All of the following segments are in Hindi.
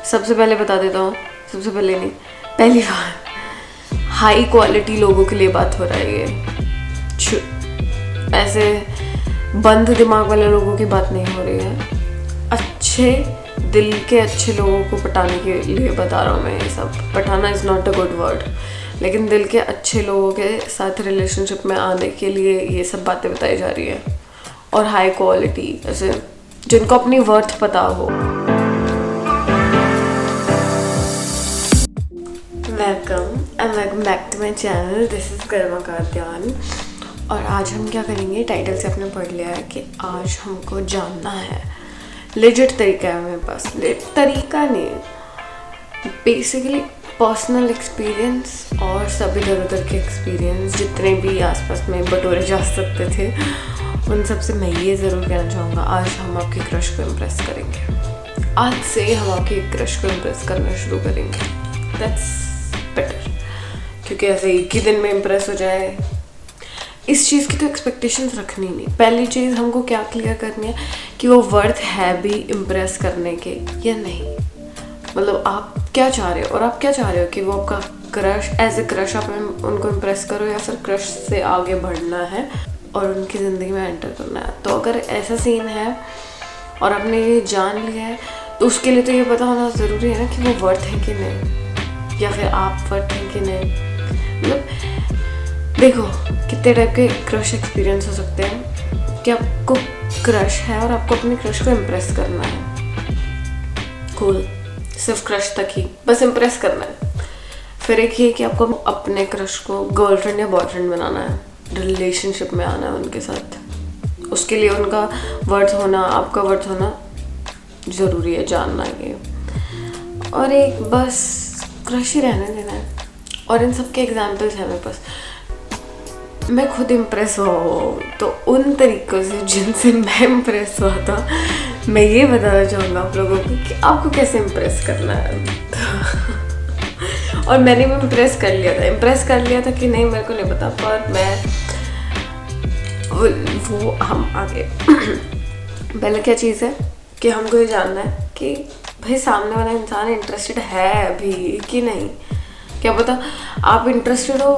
सबसे पहले बता देता हूँ, सबसे पहले नहीं, पहली बार हाई क्वालिटी लोगों के लिए बात हो रहा है ये, ऐसे बंद दिमाग वाले लोगों की बात नहीं हो रही है। अच्छे दिल के अच्छे लोगों को पटाने के लिए बता रहा हूँ मैं ये सब। पटाना is not a good word, लेकिन दिल के अच्छे लोगों के साथ रिलेशनशिप में आने के लिए ये सब बातें बताई जा रही है। और हाई क्वालिटी, ऐसे जिनको अपनी वर्थ पता हो। Welcome back to my channel, this is Karma Katyan. और आज हम क्या करेंगे, टाइटल से आपने पढ़ लिया है कि आज हमको जानना है। लेजिट तरीका है मेरे पास, तरीका नहीं है, बेसिकली पर्सनल एक्सपीरियंस और सब इधर उधर के एक्सपीरियंस जितने भी आसपास में बटोरे जा सकते थे, उन सब से मैं ये ज़रूर कहना चाहूँगा, आज हम आपके क्रश को इम्प्रेस करेंगे। आज से हम आपके क्रश को इम्प्रेस करना शुरू करेंगे। दैट्स बेटर, क्योंकि ऐसे एक ही दिन में इम्प्रेस हो जाए, इस चीज़ की तो एक्सपेक्टेशंस रखनी नहीं। पहली चीज़ हमको क्या क्लियर करनी है कि वो वर्थ है भी इम्प्रेस करने के या नहीं। मतलब आप क्या चाह रहे हो, और आप क्या चाह रहे हो कि वो आपका क्रश, एज ए क्रश आप उनको इम्प्रेस करो, या फिर क्रश से आगे बढ़ना है और उनकी ज़िंदगी में एंटर करना है। तो अगर ऐसा सीन है और आपने ये जान लिया है, तो उसके लिए तो ये पता होना ज़रूरी है ना कि वो वर्थ है कि नहीं, या फिर आप वर्थ हैं कि नहीं। मतलब देखो, कितने टाइप के क्रश एक्सपीरियंस हो सकते हैं कि आपको क्रश है और आपको अपने क्रश को इम्प्रेस करना है। कूल, सिर्फ क्रश तक ही, बस इम्प्रेस करना है। फिर एक ये कि आपको अपने क्रश को गर्लफ्रेंड या बॉयफ्रेंड बनाना है, रिलेशनशिप में आना है उनके साथ। उसके लिए उनका वर्थ होना, आपका वर्थ होना ज़रूरी है, जानना है ये। और एक बस क्रश ही रहने देना है। और इन सब के एग्जाम्पल्स हैं मेरे पास। मैं खुद इम्प्रेस हो तो उन तरीक़ों से जिनसे मैं इम्प्रेस हुआ था, मैं ये बताना चाहूँगा आप लोगों को कि आपको कैसे इम्प्रेस करना है। और मैंने भी इम्प्रेस कर लिया था कि नहीं मेरे को नहीं पता, पर मैं वो हम आगे पहले क्या चीज़ है कि हमको ये जानना है कि भाई सामने वाला इंसान इंटरेस्टेड है अभी कि नहीं। क्या पता आप इंटरेस्टेड हो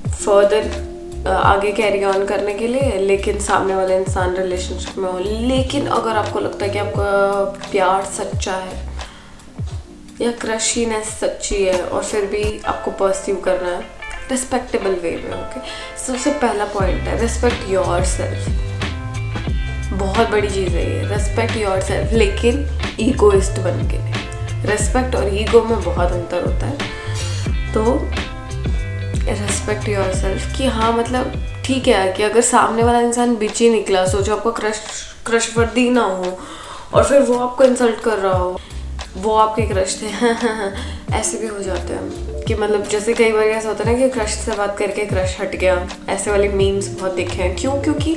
फर्दर आगे कैरी ऑन करने के लिए, लेकिन सामने वाला इंसान रिलेशनशिप में हो। लेकिन अगर आपको लगता है कि आपका प्यार सच्चा है या क्रशीनेस सच्ची है और फिर भी आपको परस्यू करना है रिस्पेक्टेबल वे में, ओके। सबसे पहला पॉइंट है रिस्पेक्ट योर सेल्फ। बहुत बड़ी चीज़ है ये, रिस्पेक्ट योर सेल्फ, लेकिन ईगोइस्ट बन के नहीं। रिस्पेक्ट और ईगो में बहुत अंतर होता है। तो रिस्पेक्ट योर सेल्फ कि हाँ, मतलब ठीक है कि अगर सामने वाला इंसान बिची निकला, सोचो आपका क्रश वर्दी ना हो और फिर वो आपको इंसल्ट कर रहा हो, वो आपके क्रश थे ऐसे भी हो जाते हैं कि मतलब जैसे कई बार ऐसा होता है ना कि क्रश से बात करके क्रश हट गया। ऐसे वाले मीम्स बहुत देखे हैं। क्यों? क्योंकि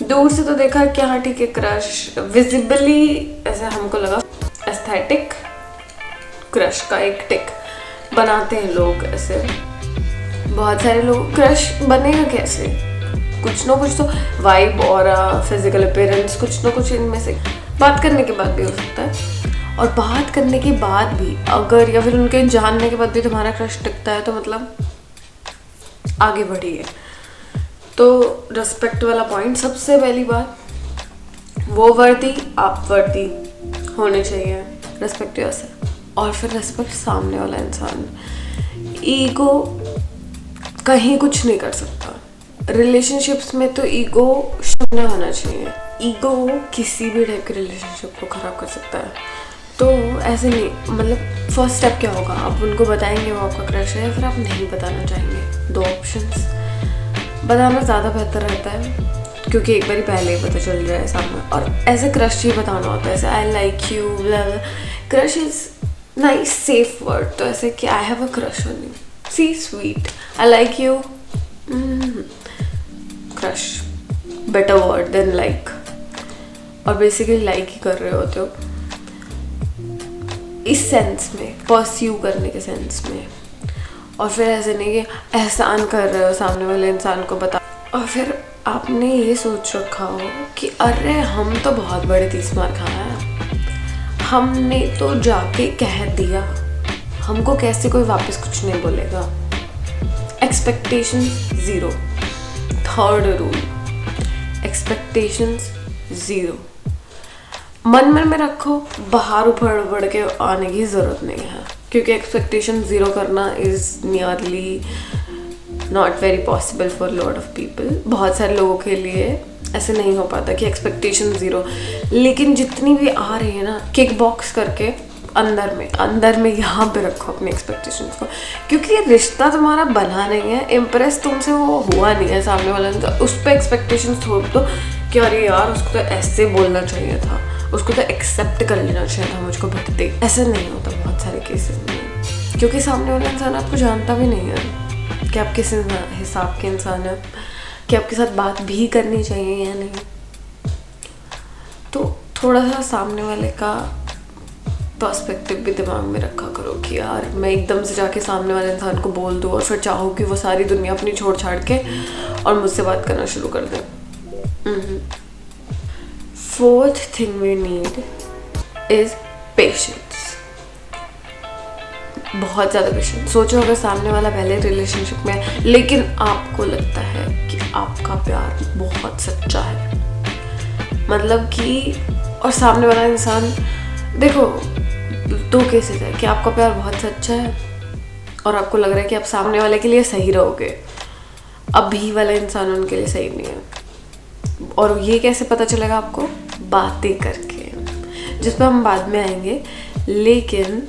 दूर से तो देखा कि हाँ ठीक है, क्रश विजिबली ऐसा हमको लगा, एस्थेटिक क्रश का एक टिक बनाते हैं लोग। ऐसे बहुत सारे लोग, क्रश बनेगा कैसे, कुछ ना कुछ तो वाइब और फिजिकल अपीयरेंस, कुछ ना कुछ इनमें से बात करने के बाद भी हो सकता है। और बात करने के बाद भी अगर, या फिर उनके जानने के बाद भी तुम्हारा क्रश टिकता है, तो मतलब आगे बढ़िए। तो रिस्पेक्ट वाला पॉइंट, सबसे पहली बात, वो वर्दी, आप वर्दी होने चाहिए। Respect yourself. और फिर रिस्पेक्ट सामने वाला इंसान। ईगो कहीं कुछ नहीं कर सकता। रिलेशनशिप्स में तो ईगो शून्य होना चाहिए। ईगो किसी भी टाइप के रिलेशनशिप को ख़राब कर सकता है। तो ऐसे नहीं, मतलब फर्स्ट स्टेप क्या होगा, आप उनको बताएंगे वो आपका क्रश है, या फिर आप नहीं बताना चाहेंगे। दो ऑप्शंस, बताना ज़्यादा बेहतर रहता है क्योंकि एक बार पहले ही पता चल जाए सामने। और ऐसे क्रश ही बताना होता है, ऐसे I like you, crush is nice safe word. तो ऐसे कि I have a crush on you, see sweet, I like you, crush better word than like. और बेसिकली लाइक ही कर रहे होते हो इस सेंस में, परस्यू करने के सेंस में। और फिर ऐसे नहीं कि एहसान कर रहे हो सामने वाले इंसान को बता, और फिर आपने ये सोच रखा हो कि अरे हम तो बहुत बड़े 30 मार खाए हैं, हमने तो जाके कह दिया, हमको कैसे कोई वापस कुछ नहीं बोलेगा। Expectations zero. Third rule, expectations zero. मन में रखो, बाहर उभड़ के आने की ज़रूरत नहीं है, क्योंकि एक्सपेक्टेशन ज़ीरो करना is nearly not very possible for lot of people. बहुत सारे लोगों के लिए ऐसे नहीं हो पाता कि एक्सपेक्टेशन ज़ीरो। लेकिन जितनी भी आ रही है ना, किक बॉक्स करके अंदर में यहाँ पे रखो अपनी एक्सपेक्टेशंस को, क्योंकि ये रिश्ता तुम्हारा बना नहीं है, इम्प्रेस तुमसे वो हुआ नहीं है सामने वाला ने, तो उस पर एक्सपेक्टेशंस छोड़ दो कि अरे यार उसको तो ऐसे बोलना चाहिए था, उसको तो एक्सेप्ट कर लेना चाहिए था मुझको भटते। ऐसा नहीं होता बहुत सारे केसेस में, क्योंकि सामने वाला इंसान आपको जानता भी नहीं है कि आप किस हिसाब के इंसान हैं, कि आपके साथ बात भी करनी चाहिए या नहीं। तो थोड़ा सा सामने वाले का पर्सपेक्टिव भी दिमाग में रखा करो कि यार मैं एकदम से जाके सामने वाले इंसान को बोल दूँ और फिर चाहूँ कि वो सारी दुनिया अपनी छोड़ छाड़ के और मुझसे बात करना शुरू कर दें। Fourth thing we need is patience. बहुत ज़्यादा पेशेंस। सोचो अगर सामने वाला पहले रिलेशनशिप में है, लेकिन आपको लगता है कि आपका प्यार बहुत सच्चा है, मतलब कि, और सामने वाला इंसान, देखो दो केसेस है कि आपका प्यार बहुत सच्चा है और आपको लग रहा है कि आप सामने वाले के लिए सही रहोगे, अभी वाला इंसान उनके लिए सही नहीं है। और ये कैसे पता चलेगा आपको? बातें करके, जिस पर हम बाद में आएंगे। लेकिन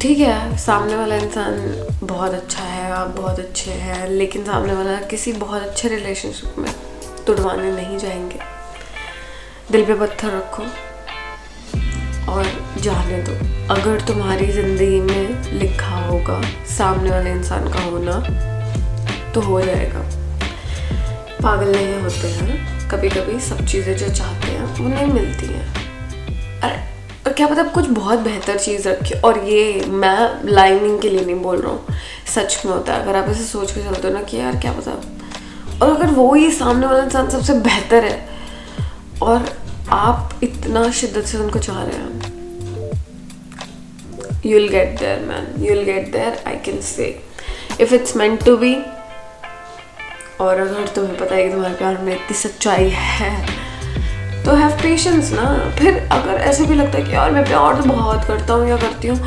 ठीक है, सामने वाला इंसान बहुत अच्छा है, आप बहुत अच्छे हैं, लेकिन सामने वाला किसी बहुत अच्छे रिलेशनशिप में तुड़वाने नहीं जाएंगे। दिल पे पत्थर रखो और जाने दो। अगर तुम्हारी ज़िंदगी में लिखा होगा सामने वाले इंसान का होना, तो हो जाएगा। पागल नहीं होते हैं, कभी कभी सब चीज़ें जो चाहते हैं वो नहीं मिलती हैं। अरे और क्या पता कुछ बहुत बेहतर चीज़ रखी, और ये मैं लाइनिंग के लिए नहीं बोल रहा हूँ, सच में होता है। अगर आप ऐसे सोच के चलते हो ना कि यार क्या पता, और अगर वो ही सामने वाला इंसान सबसे बेहतर है और आप इतना शिद्दत से उनको चाह रहे हैं, you'll get there man, you'll get there, I can say, if it's meant to be। और अगर तुम्हें पता है कि तुम्हारे प्यार में इतनी सच्चाई है तो हैव पेशेंस ना। फिर अगर ऐसे भी लगता है कि यार मैं प्यार तो बहुत करता हूँ या करती हूँ,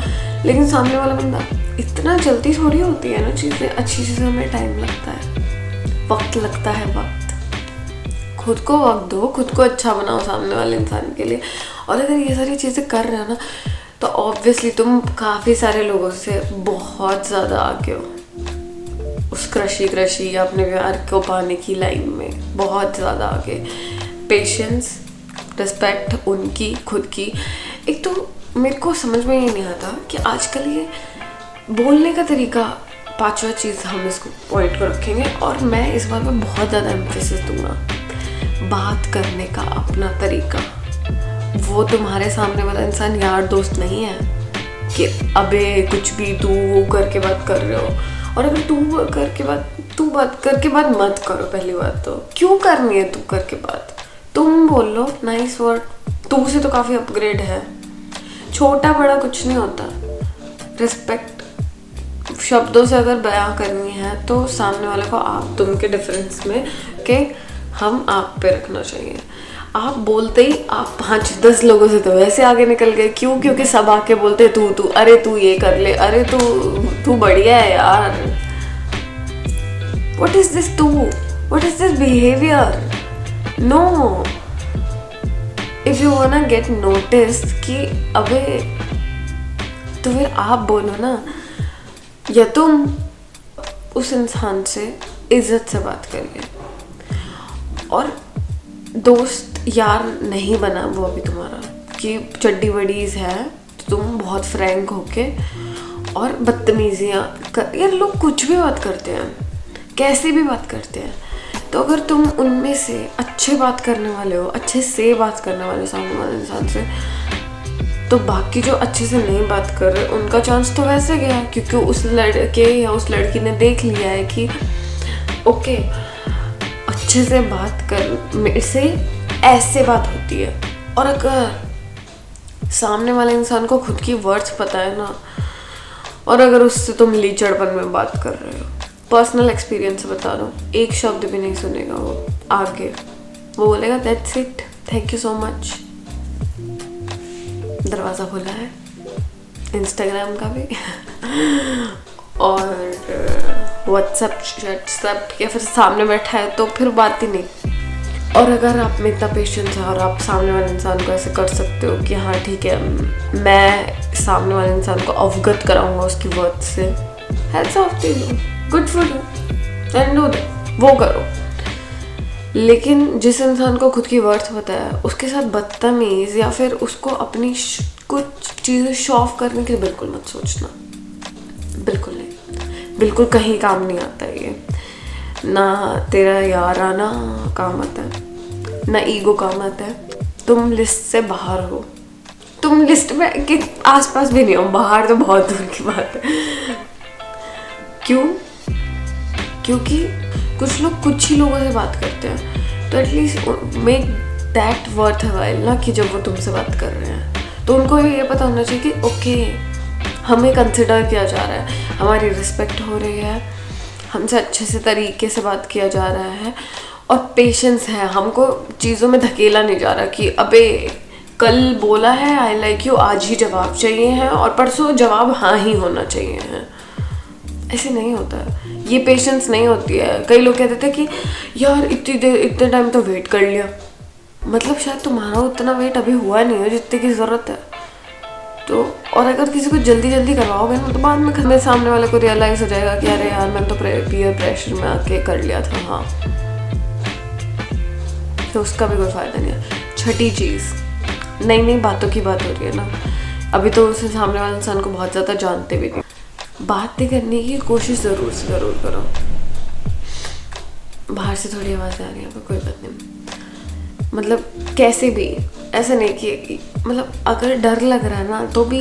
लेकिन सामने वाला बंदा, इतना जल्दी थोड़ी होती है ना चीज़ें, अच्छी चीज़ों में टाइम लगता है, वक्त लगता है, वक्त। खुद को वक्त दो, खुद को अच्छा बनाओ सामने वाले इंसान के लिए। और अगर ये सारी चीज़ें कर रहे हो ना, तो ऑब्वियसली तुम काफ़ी सारे लोगों से बहुत ज़्यादा आगे हो उस क्रशी या अपने प्यार को पाने की लाइन में, बहुत ज़्यादा आगे। पेशेंस, रिस्पेक्ट उनकी, खुद की। एक तो मेरे को समझ में ही नहीं आता कि आजकल ये बोलने का तरीका, पांचवा चीज़ हम इसको पॉइंट को रखेंगे, और मैं इस बात पे बहुत ज़्यादा एम्फेसिस दूंगा। बात करने का अपना तरीका। वो तुम्हारे सामने वाला इंसान यार दोस्त नहीं है कि अबे कुछ भी तू वो करके बात कर रहे हो। और अगर तू बात करके बात मत करो। पहली बात तो क्यों करनी है तू करके बात? तुम बोल लो नाइस वर्ड, तू से तो काफ़ी अपग्रेड है। छोटा बड़ा कुछ नहीं होता। रिस्पेक्ट शब्दों से अगर बयां करनी है तो सामने वाले को आप तुम के डिफरेंस में के हम आप पे रखना चाहिए। आप बोलते ही आप 5-10 लोगों से तो वैसे आगे निकल गए। क्यों? क्योंकि सब आके बोलते तू अरे तू ये कर ले, अरे तू बढ़िया है यार। व्हाट इज दिस तू? What is this behaviour? No, if you wanna get noticed कि अबे, तो फिर आप बोलो ना, या तुम उस इंसान से इज्जत से बात करिए। और दोस्त यार नहीं बना वो अभी तुम्हारा कि चड्डी बडीज है तो तुम बहुत फ्रैंक होके और बदतमीजियाँ यार लोग कुछ भी बात करते हैं, कैसे भी बात करते हैं। तो अगर तुम उनमें से अच्छे बात करने वाले हो, अच्छे से बात करने वाले हो सामने वाले इंसान से, तो बाकी जो अच्छे से नहीं बात कर रहे उनका चांस तो वैसे गया, क्योंकि उस लड़के या उस लड़की ने देख लिया है कि ओके अच्छे से बात कर मेरे से ऐसे बात होती है। और अगर सामने वाले इंसान को खुद की वर्थ पता है ना, और अगर उससे तुम लीचड़पन में बात कर रहे हो, पर्सनल एक्सपीरियंस से बता रहा हूँ, एक शब्द भी नहीं सुनेगा वो आगे। वो बोलेगा that's it, thank you so much. दरवाज़ा खुला है इंस्टाग्राम का भी और व्हाट्सएप या फिर सामने बैठा है तो फिर बात ही नहीं। और अगर आप में इतना पेशेंस है और आप सामने वाले इंसान को ऐसे कर सकते हो कि हाँ ठीक है, मैं सामने वाले इंसान को अवगत कराऊंगा उसकी वर्थ से, hats off to you, good for you and do that, वो करो। लेकिन जिस इंसान को खुद की वर्थ पता है उसके साथ बदतमीज या फिर उसको अपनी कुछ चीज़ें शो ऑफ करने के लिए बिल्कुल मत सोचना, बिल्कुल नहीं, बिल्कुल कहीं काम नहीं आता है ये। ना तेरा यार आना काम आता है, ना ईगो काम आता है। तुम लिस्ट से बाहर हो, तुम लिस्ट में के आसपास भी नहीं हो, बाहर तो बहुत दूर की बात है। क्यों? क्योंकि कुछ लोग कुछ ही लोगों से बात करते हैं, तो at least make that worth while ना, कि जब वो तुमसे बात कर रहे हैं तो उनको ये पता होना चाहिए कि ओके हमें कंसिडर किया जा रहा है, हमारी रिस्पेक्ट हो रही है, हमसे अच्छे से तरीके से बात किया जा रहा है और पेशेंस है, हमको चीज़ों में धकेला नहीं जा रहा कि अबे कल बोला है आई लाइक यू, आज ही जवाब चाहिए है और परसों जवाब हाँ ही होना चाहिए है। ऐसे नहीं होता है, ये पेशेंस नहीं होती है। कई लोग कहते थे कि यार इतनी देर इतने टाइम तो वेट कर लिया, मतलब शायद तुम्हारा उतना वेट अभी हुआ नहीं है जितने की ज़रूरत है। तो और अगर किसी को जल्दी जल्दी करवाओगे ना तो बाद में सामने वाले को रियलाइज़ हो जाएगा कि अरे यार मैंने तो पीयर प्रेशर में आके कर लिया था, हाँ, तो उसका भी कोई फ़ायदा नहीं है। छठी चीज़, नई नई बातों की बात हो रही है ना, अभी तो उसे सामने वाले इंसान को बहुत ज़्यादा जानते भी नहीं, बातें करने की कोशिश ज़रूर से ज़रूर करो। बाहर से थोड़ी आवाज़ आ रही है, कोई बात नहीं, मतलब कैसे भी, ऐसे नहीं कि मतलब अगर डर लग रहा है ना तो भी,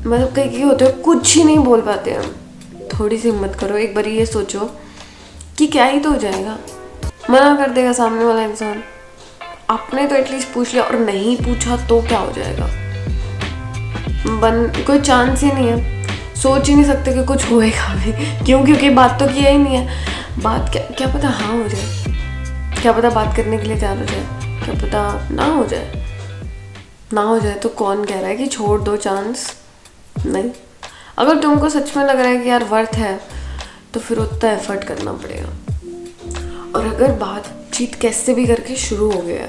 मतलब कई होते हैं कुछ ही नहीं बोल पाते हम, थोड़ी सी हिम्मत करो, एक बार ये सोचो कि क्या ही तो हो जाएगा, मना कर देगा सामने वाला इंसान, आपने तो एटलीस्ट पूछ लिया, और नहीं पूछा तो क्या हो जाएगा, कोई चांस ही नहीं है, सोच ही नहीं सकते कि कुछ होएगा भी, क्योंकि बात तो किया ही नहीं है। बात क्या पता हाँ हो जाए, क्या पता बात करने के लिए तैयार हो जाए, क्या पता ना हो जाए, ना हो जाए तो कौन कह रहा है कि छोड़ दो चांस, नहीं। अगर तुमको सच में लग रहा है कि यार वर्थ है तो फिर उतना एफर्ट करना पड़ेगा। और अगर बातचीत कैसे भी करके शुरू हो गया,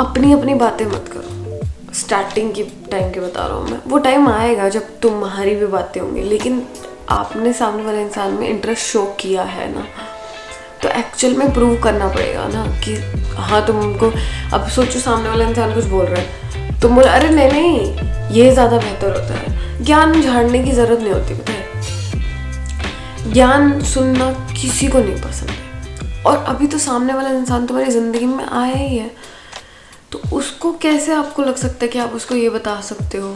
अपनी अपनी बातें मत करो। स्टार्टिंग की टाइम के बता रहा हूँ मैं, वो टाइम आएगा जब तुम्हारी भी बातें होंगी, लेकिन आपने सामने वाले इंसान में इंटरेस्ट शो किया है ना, तो एक्चुअल में प्रूव करना पड़ेगा ना कि हाँ तुम उनको, अब सोचो सामने वाला इंसान कुछ बोल रहा है, तुम बोले अरे नहीं नहीं ये ज़्यादा बेहतर होता है। ज्ञान झाड़ने की ज़रूरत नहीं होती, पता है, ज्ञान सुनना किसी को नहीं पसंद है, और अभी तो सामने वाला इंसान तुम्हारी ज़िंदगी में आया ही है, तो उसको कैसे आपको लग सकता है कि आप उसको ये बता सकते हो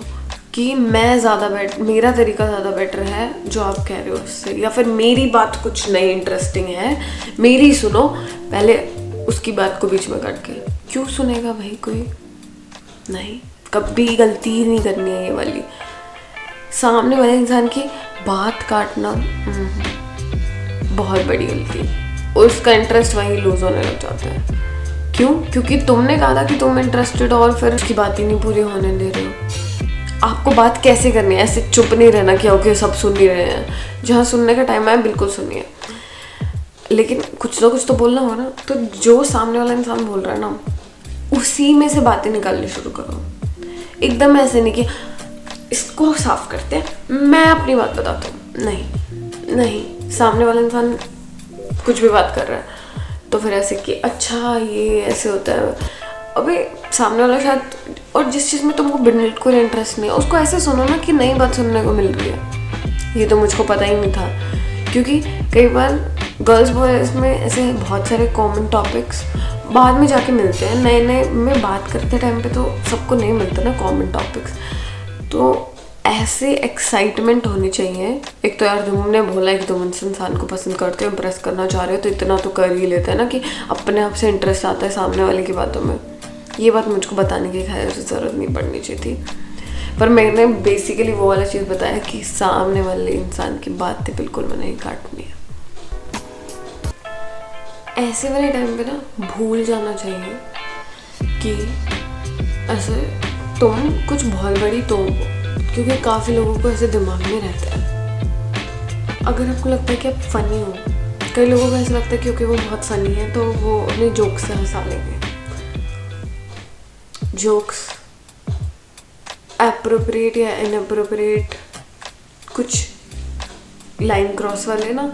कि मैं ज़्यादा मेरा तरीका ज़्यादा बेटर है जो आप कह रहे हो उससे, या फिर मेरी बात कुछ नहीं इंटरेस्टिंग है, मेरी सुनो, पहले उसकी बात को बीच में काट के। क्यों सुनेगा भाई कोई? नहीं, कभी गलती ही नहीं करनी है ये वाली, सामने वाले इंसान की बात काटना बहुत बड़ी गलती, उसका इंटरेस्ट वहीं लूज होने लग जाता है। क्यों? क्योंकि तुमने कहा था कि तुम इंटरेस्टेड हो और फिर उसकी बात ही नहीं पूरी होने दे रहे हो। आपको बात कैसे करनी है, ऐसे चुप नहीं रहना कि ओके सब सुन ही रहे हैं, जहाँ सुनने का टाइम है बिल्कुल सुनिए, लेकिन कुछ ना कुछ तो बोलना हो ना, तो जो सामने वाला इंसान बोल रहा है ना उसी में से बातें निकालनी शुरू करो। एकदम ऐसे नहीं कि इसको साफ करते हैं मैं अपनी बात बताता हूँ, नहीं नहीं, सामने वाला इंसान कुछ भी बात कर रहा है तो फिर ऐसे कि अच्छा ये ऐसे होता है, अबे सामने वाला शायद, और जिस चीज़ में तुमको बिल्कुल इंटरेस्ट नहीं है उसको ऐसे सुनो ना कि नई बात सुनने को मिल रही है, ये तो मुझको पता ही नहीं था। क्योंकि कई बार गर्ल्स बॉयज़ में ऐसे बहुत सारे कॉमन टॉपिक्स बाद में जाके मिलते हैं, नए नए में बात करते टाइम पे तो सबको नहीं मिलता ना कॉमन टॉपिक्स, तो ऐसे एक्साइटमेंट होनी चाहिए। एक तो यार तुमने बोला है कि तुम उस इंसान को पसंद करते हो, इम्प्रेस करना चाह रहे हो, तो इतना तो कर ही लेते हैं ना कि अपने आप से इंटरेस्ट आता है सामने वाले की बातों में, ये बात मुझको बताने की खैर ज़रूरत नहीं पड़नी चाहिए थी, पर मैंने बेसिकली वो वाला चीज़ बताया कि सामने वाले इंसान की बातें बिल्कुल मैं नहीं काटनी है। ऐसे वाले टाइम पे ना भूल जाना चाहिए कि ऐसे तुम कुछ बहुत बड़ी तो हो, क्योंकि काफ़ी लोगों को ऐसे दिमाग में रहता है। अगर आपको लगता है कि आप फ़नी हो, कई लोगों को ऐसा लगता है क्योंकि वो बहुत फ़नी है तो वो अपने जोक्स से हंसा लेंगे। जोक्स एप्रोप्रिएट या इनएप्रोप्रिएट, कुछ लाइन क्रॉस वाले ना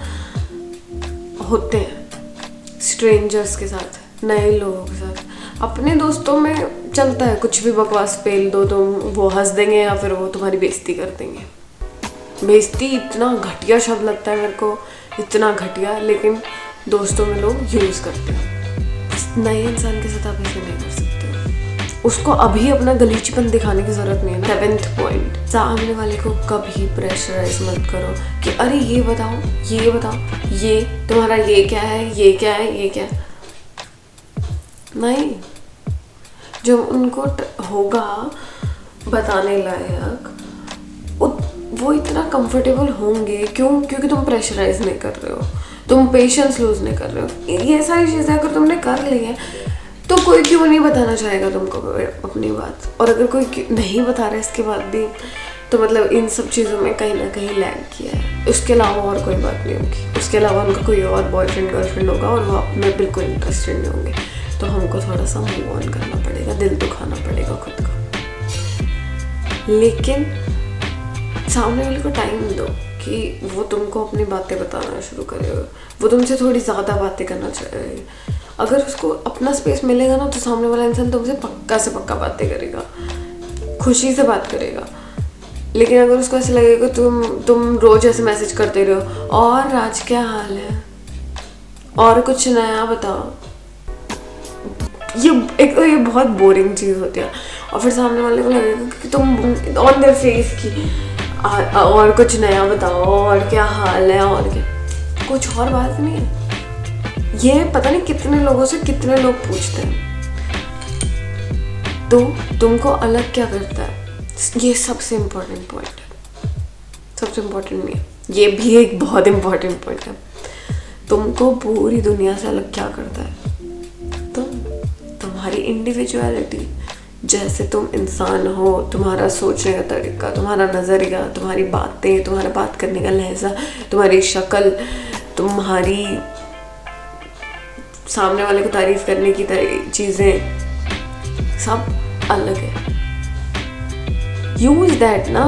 होते हैं स्ट्रेंजर्स के साथ, नए लोगों के साथ। अपने दोस्तों में चलता है, कुछ भी बकवास पेल दो तुम, वो हंस देंगे या फिर वो तुम्हारी बेइज्जती कर देंगे। बेइज्जती इतना घटिया शब्द लगता है मेरे को, इतना घटिया, लेकिन दोस्तों में लोग यूज़ करते हैं। नए इंसान के साथ आप ऐसे नहीं कर सकते हो, उसको अभी अपना गलीचपन दिखाने की ज़रूरत नहीं है ना। 7th पॉइंट, सामने वाले को कभी प्रेशराइज मत करो कि अरे ये बताओ, ये बताओ, ये तुम्हारा ये क्या है, ये क्या है, ये क्या है। नहीं, जब उनको होगा बताने लायक, वो इतना कंफर्टेबल होंगे। क्यों? क्योंकि तुम प्रेशराइज नहीं कर रहे हो, तुम पेशेंस लूज नहीं कर रहे हो। ये सारी चीज़ें अगर तुमने कर ली है तो कोई क्यों नहीं बताना चाहेगा तुमको अपनी बात। और अगर कोई नहीं बता रहा है इसके बाद भी, तो मतलब इन सब चीज़ों में कहीं ना कहीं लैग किया है। उसके अलावा और कोई बात नहीं होगी, उसके अलावा उनका कोई और बॉयफ्रेंड गर्लफ्रेंड होगा और वो आप में बिल्कुल इंटरेस्टेड नहीं होंगे। तो हमको थोड़ा सा मूव ऑन करना पड़ेगा, दिल दुखाना पड़ेगा खुद का। लेकिन सामने वाले को टाइम दो कि वो तुमको अपनी बातें बताना शुरू करेगा, वो तुमसे थोड़ी ज़्यादा बातें करना चाहिए। अगर उसको अपना स्पेस मिलेगा ना तो सामने वाला इंसान तुमसे पक्का से पक्का बातें करेगा, खुशी से बात करेगा। लेकिन अगर उसको ऐसे लगेगा तुम रोज ऐसे मैसेज करते रहो, और आज क्या हाल है, और कुछ नया बताओ, ये बहुत बोरिंग चीज़ होती है। और फिर सामने वाले को लगेगा कि तुम ऑन देयर फेस की और कुछ नया बताओ, और क्या हाल है, और क्या, कुछ और बात नहीं है। ये पता नहीं कितने लोगों से कितने लोग पूछते हैं, तो तुमको अलग क्या करता है, ये सबसे इम्पोर्टेंट पॉइंट है। सबसे इम्पोर्टेंट नहीं है, ये भी एक बहुत इम्पोर्टेंट पॉइंट है। तुमको पूरी दुनिया से अलग क्या करता है? तुम्हारी इंडिविजुअलिटी, जैसे तुम इंसान हो, तुम्हारा सोचने का तरीका, तुम्हारा नज़रिया, तुम्हारी बातें, तुम्हारा बात करने का लहजा, तुम्हारी शक्ल, तुम्हारी सामने वाले को तारीफ करने की चीज़ें, सब अलग है। यूज दैट ना,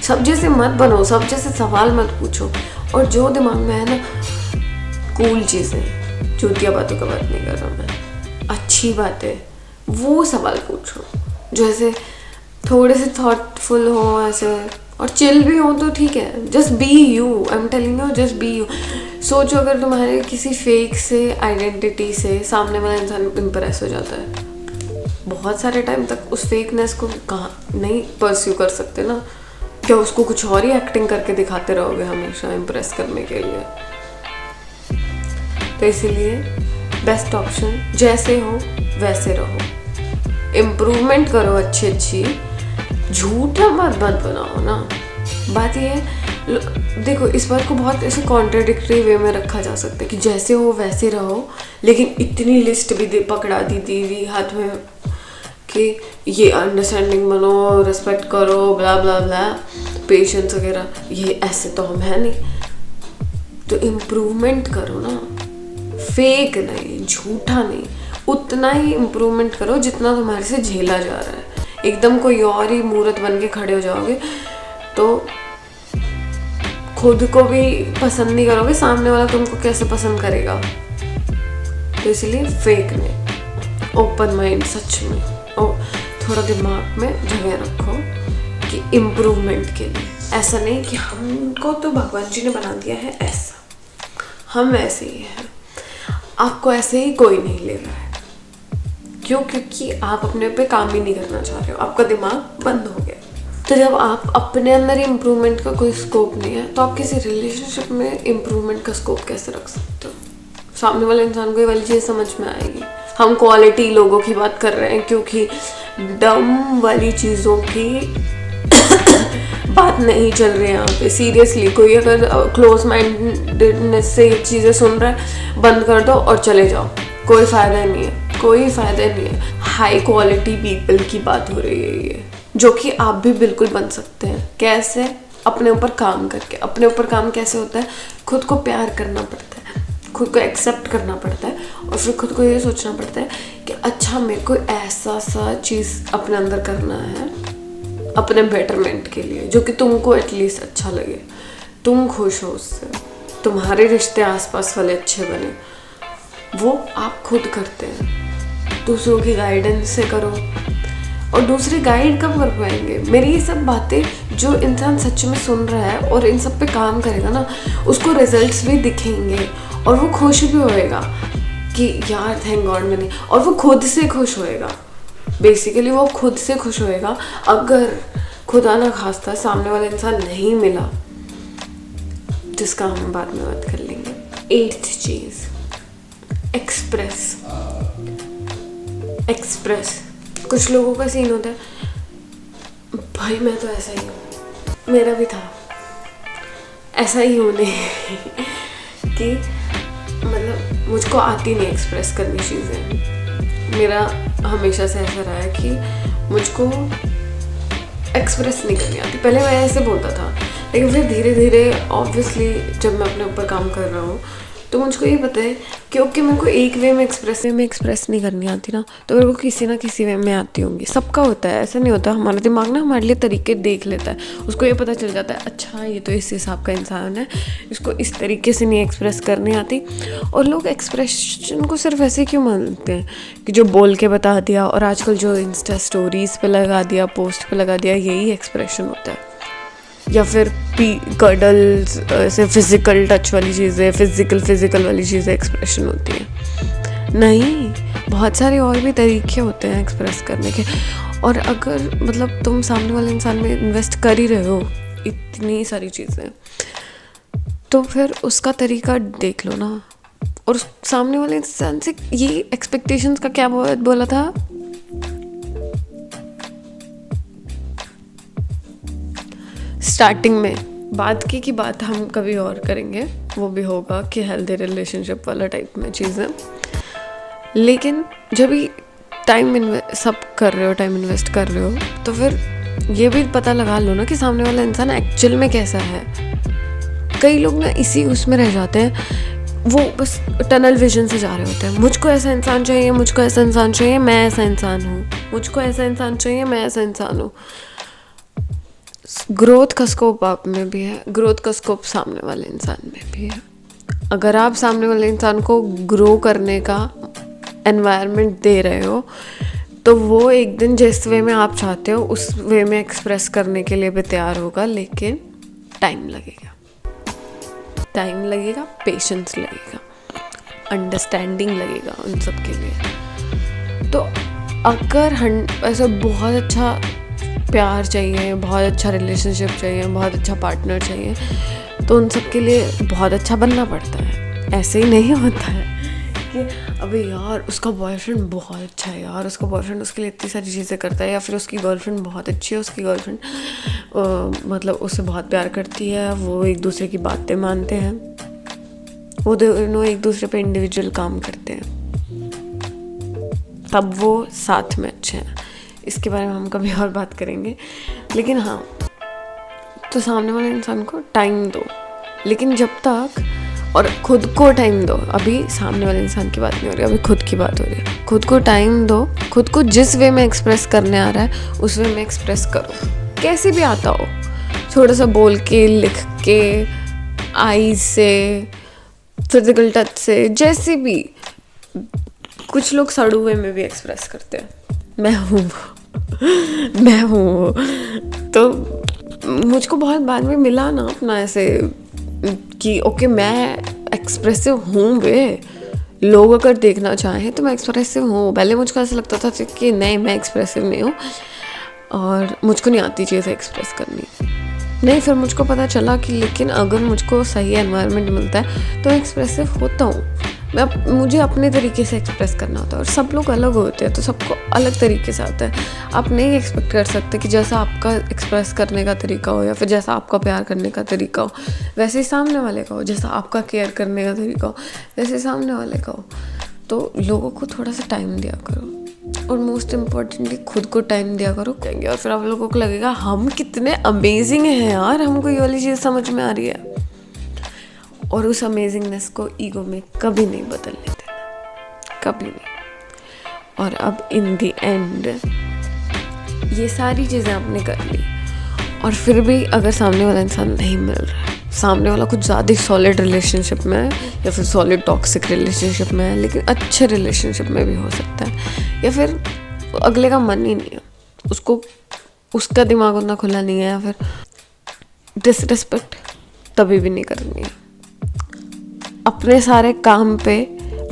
सब जैसे मत बनो, सब जैसे सवाल मत पूछो। और जो दिमाग में है ना, कूल चीज़ें, चूतिया बातों का बात नहीं कर रहा मैं, अच्छी बातें, वो सवाल पूछो जो ऐसे थोड़े से थॉटफुल हो ऐसे, और चिल भी हो तो ठीक है। Just be you, I am telling you, just be you. सोचो अगर तुम्हारे किसी फेक से आइडेंटिटी से सामने वाला इंसान इम्प्रेस हो जाता है, बहुत सारे टाइम तक उस फेकनेस को कहाँ नहीं परस्यू कर सकते ना, क्या उसको कुछ और ही एक्टिंग करके दिखाते रहोगे हमेशा इम्प्रेस करने के लिए? तो इसीलिए बेस्ट ऑप्शन, जैसे हो वैसे रहो, इम्प्रूवमेंट करो अच्छी, झूठा मत बनाओ ना। बात ये है, देखो इस बात को बहुत ऐसे कॉन्ट्राडिक्टरी वे में रखा जा सकता है कि जैसे हो वैसे रहो, लेकिन इतनी लिस्ट भी पकड़ा दी हुई हाथ में कि ये अंडरस्टैंडिंग बनो, रिस्पेक्ट करो, ब्ला ब्ला ब्ला, पेशेंस वगैरह, ये ऐसे तो हम है नहीं। तो इम्प्रूवमेंट करो ना, फेक नहीं, झूठा नहीं, उतना ही इम्प्रूवमेंट करो जितना तुम्हारे से झेला जा रहा है। एकदम कोई और ही मूर्त बन के खड़े हो जाओगे तो खुद को भी पसंद नहीं करोगे, सामने वाला तुमको कैसे पसंद करेगा? तो इसलिए फेक नहीं, ओपन माइंड सच में, और थोड़ा दिमाग में जगह रखो कि इम्प्रूवमेंट के लिए। ऐसा नहीं कि हमको तो भगवान जी ने बना दिया है ऐसा, हम ऐसे ही हैं, आपको ऐसे ही कोई नहीं ले रहा है। क्यों? क्योंकि आप अपने पे काम ही नहीं करना चाह रहे हो, आपका दिमाग बंद हो गया। तो जब आप अपने अंदर इम्प्रूवमेंट का कोई स्कोप नहीं है, तो आप किसी रिलेशनशिप में इम्प्रूवमेंट का स्कोप कैसे रख सकते हो? सामने वाले इंसान को ये वाली चीज़ समझ में आएगी हम क्वालिटी लोगों की बात कर रहे हैं, क्योंकि डम वाली चीज़ों की बात नहीं चल रही है यहाँ पे। सीरियसली कोई अगर क्लोज माइंडेडनेस से ये चीज़ें सुन रहा है, बंद कर दो और चले जाओ, कोई फ़ायदा नहीं है, कोई फ़ायदा नहीं है। हाई क्वालिटी पीपल की बात हो रही है ये, जो कि आप भी बिल्कुल बन सकते हैं। कैसे? अपने ऊपर काम करके। अपने ऊपर काम कैसे होता है? खुद को प्यार करना पड़ता है, खुद को एक्सेप्ट करना पड़ता है, और फिर खुद को ये सोचना पड़ता है कि अच्छा मेरे को ऐसा सा चीज़ अपने अंदर करना है अपने बेटरमेंट के लिए, जो कि तुमको एटलीस्ट अच्छा लगे, तुम खुश हो उससे, तुम्हारे रिश्ते आसपास वाले अच्छे बने। वो आप खुद करते हैं, दूसरों की गाइडेंस से करो। और दूसरे गाइड कब कर पाएंगे? मेरी ये सब बातें जो इंसान सच में सुन रहा है और इन सब पे काम करेगा ना, उसको रिजल्ट्स भी दिखेंगे और वो खुश भी होएगा कि यार थैंक गॉड मैंने, और वो खुद से खुश होएगा। बेसिकली वो खुद से खुश होएगा। अगर खुदा ना खास्ता सामने वाला इंसान नहीं मिला, जिसका हम बाद में बात कर लेंगे। 8th चीज़, एक्सप्रेस। कुछ लोगों का सीन होता है, भाई मैं तो ऐसा ही हूँ, मेरा भी था ऐसा ही होने कि मतलब मुझको आती नहीं एक्सप्रेस करनी चीज़ें। मेरा हमेशा से ऐसा रहा है कि मुझको एक्सप्रेस नहीं करनी आती। पहले मैं ऐसे बोलता था, लेकिन फिर धीरे धीरे ऑब्वियसली जब मैं अपने ऊपर काम कर रहा हूँ तो मुझको ये पता है कि ओके मेरे को एक वे में एक्सप्रेस नहीं करनी आती ना, तो मेरे को किसी ना किसी वे में आती होंगी। सबका होता है, ऐसा नहीं होता। हमारा दिमाग ना हमारे लिए तरीके देख लेता है, उसको ये पता चल जाता है अच्छा ये तो इस हिसाब का इंसान है, इसको इस तरीके से नहीं एक्सप्रेस करनी आती। और लोग एक्सप्रेशन को सिर्फ ऐसे क्यों मानते हैं कि जो बोल के बता दिया, और आजकल जो इंस्टा स्टोरीज़ पे लगा दिया, पोस्ट पे लगा दिया, यही एक्सप्रेशन होता है। या फिर कडल्स, ऐसे फिजिकल टच वाली चीज़ें, फिजिकल वाली चीज़ें एक्सप्रेशन होती है। नहीं, बहुत सारे और भी तरीके होते हैं एक्सप्रेस करने के। और अगर मतलब तुम सामने वाले इंसान में इन्वेस्ट कर ही रहे हो इतनी सारी चीज़ें, तो फिर उसका तरीका देख लो ना। और सामने वाले इंसान से ये एक्सपेक्टेशंस का क्या बोला था, स्टार्टिंग में बात की बात हम कभी और करेंगे, वो भी होगा कि हेल्दी रिलेशनशिप वाला टाइप में चीज़ें। लेकिन जब भी टाइम इन्वेस्ट कर रहे हो तो फिर ये भी पता लगा लो ना कि सामने वाला इंसान एक्चुअल में कैसा है। कई लोग ना इसी उसमें रह जाते हैं, वो बस टनल विजन से जा रहे होते हैं। मुझको ऐसा इंसान चाहिए, मुझको ऐसा इंसान चाहिए, मैं ऐसा इंसान हूँ, मुझको ऐसा इंसान चाहिए, मैं ऐसा इंसान हूँ। ग्रोथ का स्कोप आप में भी है, ग्रोथ का स्कोप सामने वाले इंसान में भी है। अगर आप सामने वाले इंसान को ग्रो करने का एनवायरनमेंट दे रहे हो, तो वो एक दिन जिस वे में आप चाहते हो उस वे में एक्सप्रेस करने के लिए भी तैयार होगा। लेकिन टाइम लगेगा, पेशेंस लगेगा, अंडरस्टैंडिंग लगेगा उन सब के लिए। तो अगर ऐसा बहुत अच्छा प्यार चाहिए, बहुत अच्छा रिलेशनशिप चाहिए, बहुत अच्छा पार्टनर चाहिए, तो उन सब के लिए बहुत अच्छा बनना पड़ता है। ऐसे ही नहीं होता है कि अबे यार उसका बॉयफ्रेंड बहुत अच्छा है, यार उसका बॉयफ्रेंड उसके लिए इतनी सारी चीज़ें करता है, या फिर उसकी गर्लफ्रेंड बहुत अच्छी है, उसकी गर्लफ्रेंड मतलब उससे बहुत प्यार करती है, वो एक दूसरे की बातें मानते हैं, वो दोनों एक दूसरे पे इंडिविजुअल काम करते हैं, तब वो साथ में अच्छे हैं। इसके बारे में हम कभी और बात करेंगे। लेकिन हाँ, तो सामने वाले इंसान को टाइम दो, लेकिन जब तक, और खुद को टाइम दो। अभी सामने वाले इंसान की बात नहीं हो रही, अभी खुद की बात हो रही है। खुद को टाइम दो, खुद को जिस वे में एक्सप्रेस करने आ रहा है उस वे में एक्सप्रेस करो, कैसे भी आता हो, थोड़ा सा बोल के, लिख के, आई से, फिजिकल टच से, जैसे भी। कुछ लोग सड़ू वे में भी एक्सप्रेस करते हैं, मैं हूँ। तो मुझको बहुत बाद में मिला ना अपना ऐसे कि ओके मैं एक्सप्रेसिव हूँ बे, लोग अगर देखना चाहें तो मैं एक्सप्रेसिव हूँ। पहले मुझको ऐसा लगता था कि नहीं मैं एक्सप्रेसिव नहीं हूँ और मुझको नहीं आती चीज़ें एक्सप्रेस करनी। नहीं, फिर मुझको पता चला कि लेकिन अगर मुझको सही एनवायरनमेंट मिलता है तो एक्सप्रेसिव होता हूँ। मुझे अपने तरीके से एक्सप्रेस करना होता है, और सब लोग अलग होते हैं तो सबको अलग तरीके से आता है। आप नहीं एक्सपेक्ट कर सकते कि जैसा आपका एक्सप्रेस करने का तरीका हो या फिर जैसा आपका प्यार करने का तरीका हो वैसे ही सामने वाले का हो, जैसा आपका केयर करने का तरीका हो वैसे सामने वाले का हो। तो लोगों को थोड़ा सा टाइम दिया करो, और मोस्ट इम्पॉर्टेंटली खुद को टाइम दिया करो, कहेंगे और फिर आप लोगों को लगेगा हम कितने अमेजिंग हैं यार, हमको ये वाली चीज़ समझ में आ रही है। और उस अमेजिंगनेस को ईगो में कभी नहीं बदलने देना, कभी नहीं। और अब इन द एंड ये सारी चीज़ें आपने कर ली, और फिर भी अगर सामने वाला इंसान नहीं मिल रहा है, सामने वाला कुछ ज़्यादा सॉलिड रिलेशनशिप में है या फिर सॉलिड टॉक्सिक रिलेशनशिप में है, लेकिन अच्छे रिलेशनशिप में भी हो सकता है, या फिर अगले का मन ही नहीं है, उसको उसका दिमाग उतना खुला नहीं है, या फिर डिसरिस्पेक्ट तभी भी नहीं करनी है। अपने सारे काम पे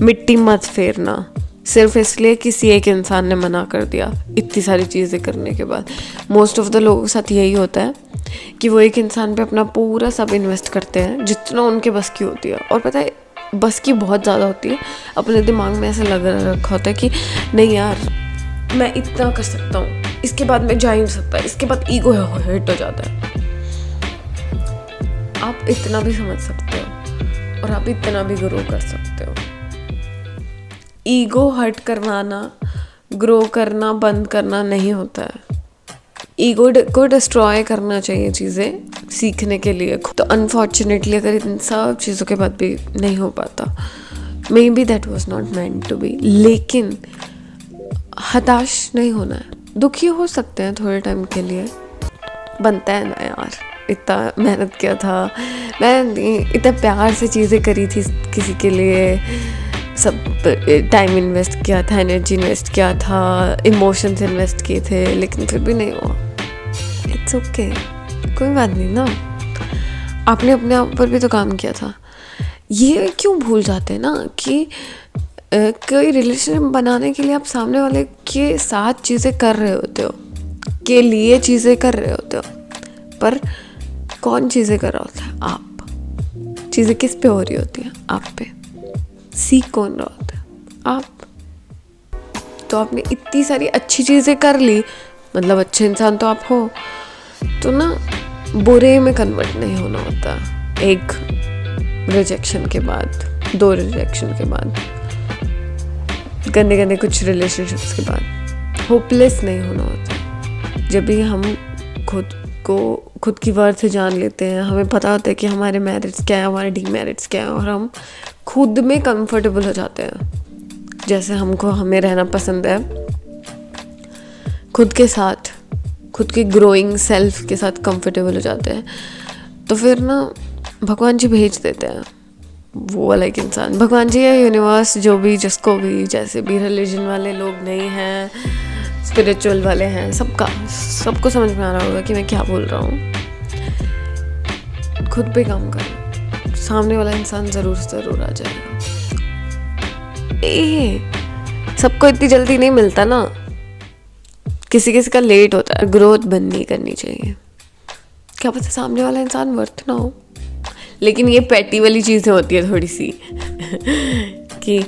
मिट्टी मत फेरना सिर्फ इसलिए किसी एक इंसान ने मना कर दिया इतनी सारी चीज़ें करने के बाद। मोस्ट ऑफ द लोगों के साथ यही होता है कि वो एक इंसान पे अपना पूरा सब इन्वेस्ट करते हैं जितना उनके बस की होती है, और पता है बस की बहुत ज़्यादा होती है। अपने दिमाग में ऐसा लग रखा होता है कि नहीं यार मैं इतना कर सकता हूँ, इसके बाद मैं जा ही नहीं सकता, इसके बाद ईगो हिट हो जाता है। आप इतना भी समझ सकते हो और आप इतना भी ग्रो कर सकते हो। ईगो हर्ट करवाना, ग्रो करना, बंद करना नहीं होता है। ईगो को डिस्ट्रॉय करना चाहिए चीज़ें सीखने के लिए। तो अनफॉर्चुनेटली अगर इन सब चीज़ों के बाद भी नहीं हो पाता, maybe that was not meant to be. लेकिन हताश नहीं होना है, दुखी हो सकते हैं थोड़े टाइम के लिए, बनता है ना यार, इतना मेहनत किया था, मैं इतना प्यार से चीज़ें करी थी किसी के लिए, सब टाइम इन्वेस्ट किया था, एनर्जी इन्वेस्ट किया था, इमोशंस इन्वेस्ट किए थे, लेकिन फिर भी नहीं हुआ। इट्स ओके, कोई बात नहीं ना, आपने अपने आप पर भी तो काम किया था। ये क्यों भूल जाते हैं ना कि कोई रिलेशनशिप बनाने के लिए आप सामने वाले के साथ चीज़ें कर रहे होते हो, के लिए चीज़ें कर रहे होते हो, पर कौन चीज़ें कर रहा होता है? आप। चीज़ें किस पे हो रही होती है? आप पे। सीख कौन रहा होता है? आप। तो आपने इतनी सारी अच्छी चीज़ें कर ली, मतलब अच्छे इंसान तो आप हो, तो ना बुरे में कन्वर्ट नहीं होना होता। एक रिजेक्शन के बाद, 2 रिजेक्शन के बाद, गंदे गंदे कुछ रिलेशनशिप्स के बाद होपलेस नहीं होना होता। जब भी हम खुद की वर्थ जान लेते हैं, हमें पता होता है कि हमारे मेरिट्स क्या है, हमारे डीमेरिट्स क्या है, और हम खुद में कंफर्टेबल हो जाते हैं जैसे हमें रहना पसंद है, खुद के साथ, खुद के ग्रोइंग सेल्फ के साथ कंफर्टेबल हो जाते हैं, तो फिर ना भगवान जी भेज देते हैं वो वाला एक इंसान। भगवान जी या यूनिवर्स, जो भी, जिसको भी, जैसे भी रिलीजन वाले लोग नहीं हैं, स्पिरिचुअल वाले हैं, सबको समझ में आ रहा होगा कि मैं क्या बोल रहा हूँ। खुद पे काम करो, सामने वाला इंसान ज़रूर आ जाएगा। सबको इतनी जल्दी नहीं मिलता ना, किसी का लेट होता है। ग्रोथ बंद नहीं करनी चाहिए, क्या पता सामने वाला इंसान वर्थ ना हो। लेकिन ये पैटी वाली चीज़ें होती है थोड़ी सी कि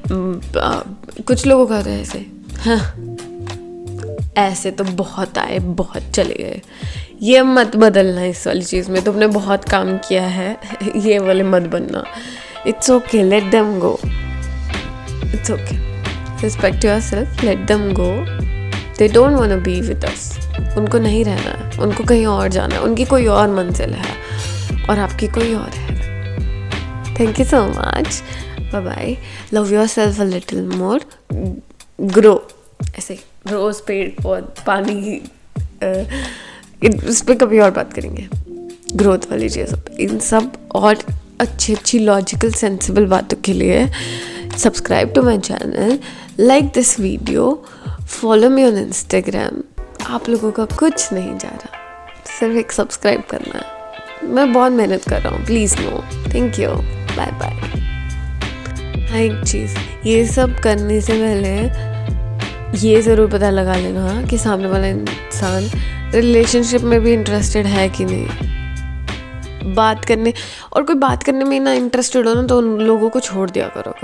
कुछ लोगों का होता है ऐसे, हाँ ऐसे तो बहुत आए, बहुत चले गए। ये मत बदलना, इस वाली चीज़ में तुमने बहुत काम किया है, ये वाले मत बनना। It's okay, let them go, it's okay, respect yourself, let them go. They don't want to be with us, उनको नहीं रहना है, उनको कहीं और जाना है, उनकी कोई और मंजिल है और आपकी कोई और है। Thank you so much, bye bye, love yourself a little more, grow. ऐसे रोज़ पेड़ पौध पानी, इस पर कभी और बात करेंगे, ग्रोथ वाली चीज़। इन सब और अच्छी लॉजिकल सेंसिबल बातों के लिए subscribe to my channel, like this video, follow me on Instagram. आप लोगों का कुछ नहीं जा रहा, सिर्फ एक सब्सक्राइब करना है। मैं बहुत मेहनत कर रहा हूँ, please no. Thank you, bye bye. हाँ, एक चीज़, ये सब करने से पहले ये ज़रूर पता लगा लेना कि सामने वाला इंसान रिलेशनशिप में भी इंटरेस्टेड है कि नहीं। बात करने, और कोई बात करने में ना इंटरेस्टेड हो ना तो उन लोगों को छोड़ दिया करो।